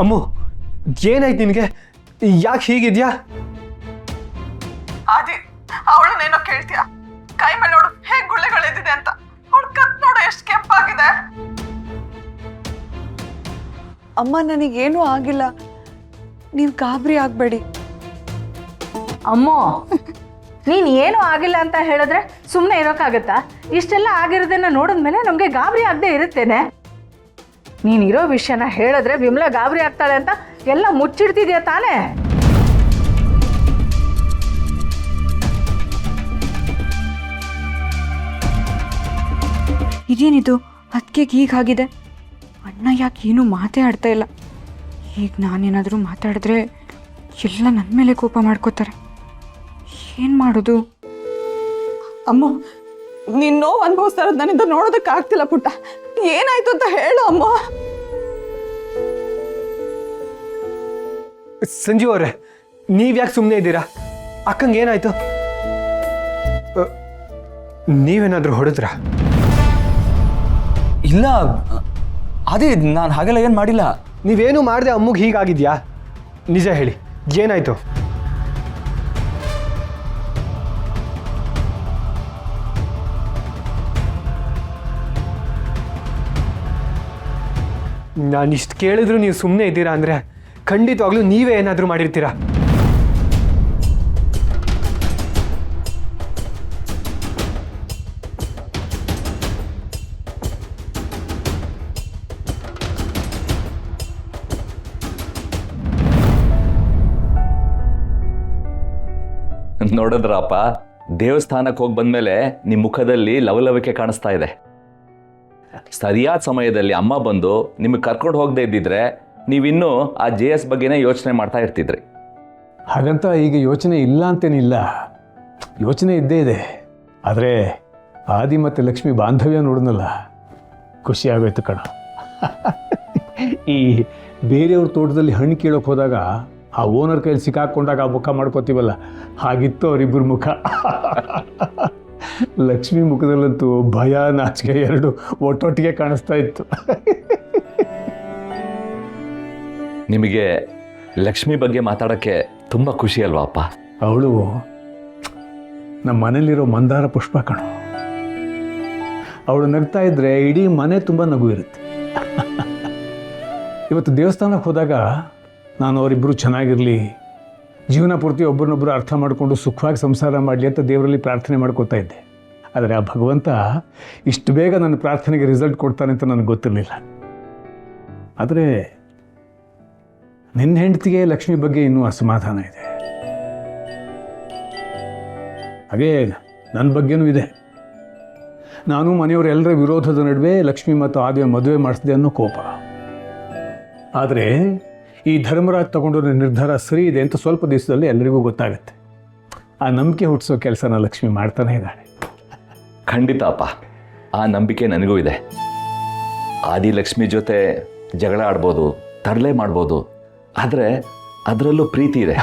ಅಮ್ಮು ಏನಾಯ್ತು ನಿನಗೆ? ಯಾಕೆ ಹೀಗಿದ್ಯಾ? ಆದಿ ಅವಳನ್ನೇನೋ ಕೇಳ್ತೀಯ? ಕೈ ಮೇಲೆ ನೋಡು ಹೇಗೆ ಗುಳ್ಳೆಗಳೆದಿದೆ ಅಂತ. ಅವಳು ಕತ್ ನೋಡು ಎಷ್ಟು ಕೆಂಪಾಗಿದೆ. ಅಮ್ಮ ನನಗೇನೂ ಆಗಿಲ್ಲ, ನೀವು ಗಾಬರಿ ಆಗಬೇಡಿ. ಅಮ್ಮೋ ನೀನು ಏನೂ ಆಗಿಲ್ಲ ಅಂತ ಹೇಳಿದ್ರೆ ಸುಮ್ಮನೆ ಇರೋಕ್ಕಾಗತ್ತಾ? ಇಷ್ಟೆಲ್ಲ ಆಗಿರೋದನ್ನ ನೋಡಿದ್ಮೇಲೆ ನಮಗೆ ಗಾಬರಿ ಆಗದೆ ಇರುತ್ತೇನೆ. ನೀನಿರೋ ವಿಷಯನ ಹೇಳಿದ್ರೆ ವಿಮಲಾ ಗಾಬರಿ ಆಗ್ತಾಳೆ ಅಂತ ಎಲ್ಲ ಮುಚ್ಚಿಡ್ತಿದ್ಯಾ ತಾನೇ? ಇದೇನಿದು ಅದಕ್ಕೆ ಹೀಗಾಗಿದೆ? ಅಣ್ಣ ಯಾಕೆ ಏನೂ ಮಾತೇ ಆಡ್ತಾ ಇಲ್ಲ. ಈಗ ನಾನೇನಾದರೂ ಮಾತಾಡಿದ್ರೆ ಎಲ್ಲ ನನ್ನ ಮೇಲೆ ಕೋಪ ಮಾಡ್ಕೋತಾರೆ. ಏನು ಮಾಡೋದು? ಅಮ್ಮ ನೀನ್ ನೋವು ಅನುಭವಿಸ್ತಾ ಇರೋದು ನನ್ನಿಂದ ನೋಡೋದಕ್ಕೆ ಆಗ್ತಿಲ್ಲ ಪುಟ್ಟ. ಏನಾಯ್ತು ಅಂತ ಹೇಳು ಅಮ್ಮ. ಸಂಜೀವ್ ಅವರೇ, ನೀವ್ಯಾಕೆ ಸುಮ್ಮನೆ ಇದ್ದೀರಾ? ಅಕ್ಕಂಗೆ ಏನಾಯ್ತು? ನೀವೇನಾದರೂ ಹೊಡೆದ್ರಾ? ಇಲ್ಲ ಅದೇ ನಾನು ಹಾಗೆಲ್ಲ ಏನು ಮಾಡಿಲ್ಲ. ನೀವೇನು ಮಾಡದೆ ಅಮ್ಮಗೆ ಹೀಗಾಗಿದ್ಯಾ? ನಿಜ ಹೇಳಿ, ಏನಾಯ್ತು? ನಾನಿಷ್ಟು ಕೇಳಿದ್ರು ನೀವು ಸುಮ್ಮನೆ ಇದ್ದೀರಾ ಅಂದರೆ ಖಂಡಿತವಾಗ್ಲೂ ನೀವೇ ಏನಾದರೂ ಮಾಡಿರ್ತೀರಾ. ನೋಡಿದ್ರಪ್ಪ, ದೇವಸ್ಥಾನಕ್ಕೆ ಹೋಗಿ ಬಂದಮೇಲೆ ನಿಮ್ಮ ಮುಖದಲ್ಲಿ ಲವಲವಿಕೆ ಕಾಣಿಸ್ತಾ ಇದೆ. ಸರಿಯಾದ ಸಮಯದಲ್ಲಿ ಅಮ್ಮ ಬಂದು ನಿಮಗೆ ಕರ್ಕೊಂಡು ಹೋಗದೆ ಇದ್ದಿದ್ರೆ ನೀವಿನ್ನೂ ಆ JS ಬಗ್ಗೆನೇ ಯೋಚನೆ ಮಾಡ್ತಾ ಇರ್ತಿದ್ರಿ. ಹಾಗಂತ ಈಗ ಯೋಚನೆ ಇಲ್ಲ ಅಂತೇನಿಲ್ಲ, ಯೋಚನೆ ಇದ್ದೇ ಇದೆ. ಆದರೆ ಆದಿ ಮತ್ತು ಲಕ್ಷ್ಮಿ ಬಾಂಧವ್ಯ ನೋಡಿದ್ನಲ್ಲ, ಖುಷಿ ಆಗೋಯ್ತು ಕಣ. ಈ ಬೇರೆಯವ್ರ ತೋಟದಲ್ಲಿ ಹಣ್ಣು ಕೀಳೋಕೆ ಹೋದಾಗ ಆ ಓನರ್ ಕೈಯಲ್ಲಿ ಸಿಕ್ಕಾಕೊಂಡಾಗ ಆ ಮುಖ ಮಾಡ್ಕೋತೀವಲ್ಲ, ಹಾಗಿತ್ತು ಅವರಿಬ್ಬರ ಮುಖ. ಲಕ್ಷ್ಮಿ ಮುಖದಲ್ಲಂತೂ ಭಯ ನಾಚಿಕೆ ಎರಡು ಒಟ್ಟೊಟ್ಟಿಗೆ ಕಾಣಿಸ್ತಾ ಇತ್ತು. ನಿಮಗೆ ಲಕ್ಷ್ಮಿ ಬಗ್ಗೆ ಮಾತಾಡೋಕ್ಕೆ ತುಂಬ ಖುಷಿ ಅಲ್ವಾ ಅಪ್ಪ? ಅವಳು ನಮ್ಮ ಮನೇಲಿರೋ ಮಂದಾರ ಪುಷ್ಪ ಕಣು. ಅವಳು ನಗ್ತಾ ಇದ್ದರೆ ಇಡೀ ಮನೆ ತುಂಬ ನಗು ಇರುತ್ತೆ. ಇವತ್ತು ದೇವಸ್ಥಾನಕ್ಕೆ ಹೋದಾಗ ನಾನು ಅವರಿಬ್ಬರು ಚೆನ್ನಾಗಿರಲಿ, ಜೀವನ ಪೂರ್ತಿ ಒಬ್ಬರನ್ನೊಬ್ಬರು ಅರ್ಥ ಮಾಡಿಕೊಂಡು ಸುಖವಾಗಿ ಸಂಸಾರ ಮಾಡಲಿ ಅಂತ ದೇವರಲ್ಲಿ ಪ್ರಾರ್ಥನೆ ಮಾಡ್ಕೋತಾ ಇದ್ದೆ. ಆದರೆ ಆ ಭಗವಂತ ಇಷ್ಟು ಬೇಗ ನನ್ನ ಪ್ರಾರ್ಥನೆಗೆ ರಿಸಲ್ಟ್ ಕೊಡ್ತಾನೆ ಅಂತ ನನಗೆ ಗೊತ್ತಿರಲಿಲ್ಲ. ಆದರೆ ನಿನ್ನ ಹೆಂಡತಿಗೆ ಲಕ್ಷ್ಮಿ ಬಗ್ಗೆ ಇನ್ನೂ ಅಸಮಾಧಾನ ಇದೆ. ಹಾಗೇ ನನ್ನ ಬಗ್ಗೆನೂ ಇದೆ. ನಾನು ಮನೆಯವರೆಲ್ಲರ ವಿರೋಧದ ನಡುವೆ ಲಕ್ಷ್ಮಿ ಮತ್ತು ಆದಿಯ ಮದುವೆ ಮಾಡಿಸಿದೆ ಅನ್ನೋ ಕೋಪ. ಆದರೆ ಈ ಧರ್ಮರಾಜ್ ತಗೊಂಡಿರೋ ನಿರ್ಧಾರ ಸರಿ ಇದೆ ಅಂತ ಸ್ವಲ್ಪ ದಿವಸದಲ್ಲಿ ಎಲ್ಲರಿಗೂ ಗೊತ್ತಾಗುತ್ತೆ. ಆ ನಂಬಿಕೆ ಹುಟ್ಟಿಸೋ ಕೆಲಸನ ಲಕ್ಷ್ಮಿ ಮಾಡ್ತಾನೆ ಇದ್ದಾಳೆ. ಖಂಡಿತ ಅಪ್ಪ, ಆ ನಂಬಿಕೆ ನನಗೂ ಇದೆ. ಆದಿ ಲಕ್ಷ್ಮಿ ಜೊತೆ ಜಗಳ ಆಡ್ಬೋದು, ತರಲೆ ಮಾಡ್ಬೋದು, ಆದರೆ ಅದರಲ್ಲೂ ಪ್ರೀತಿ ಇದೆ.